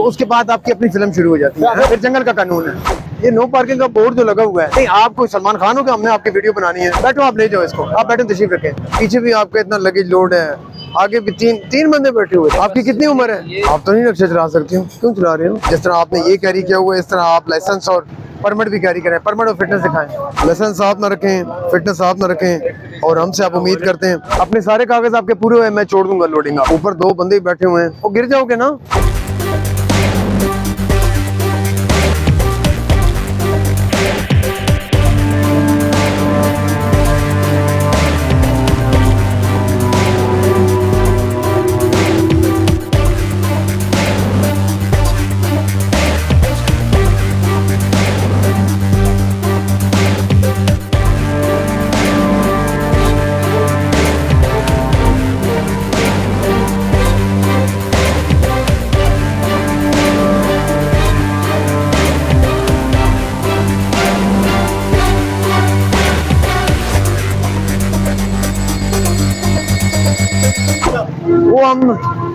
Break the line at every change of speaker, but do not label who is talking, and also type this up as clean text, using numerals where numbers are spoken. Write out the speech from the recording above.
उसके बाद आपकी अपनी फिल्म शुरू हो जाती है। फिर जंगल का कानून है। ये नो पार्किंग का बोर्ड जो लगा हुआ है, नहीं आप कोई सलमान खान हो कि हमने आपकी वीडियो बनानी है, बैठो आप ले जाओ इसको, आप बैठो तशरीफ रखें। पीछे भी आपका इतना लगेज लोड है, आगे भी तीन बंदे बैठे हुए। आपकी कितनी उम्र है? आप तो नहीं रिक्शा चला सकती हो, क्यों चला रहे हो? जिस तरह आपने ये कैरी किया हुआ है, इस तरह आप लाइसेंस और परमिट भी कैरी करें। परमिट और फिटनेस दिखाएं, लाइसेंस साथ ना रखें, फिटनेस साथ ना रखें, और हमसे आप उम्मीद करते हैं अपने सारे कागज आपके पूरे हुए मैं छोड़ दूंगा लोडिंग। ऊपर 2 बंदे बैठे हुए हैं, वो गिर जाओगे ना। वो हम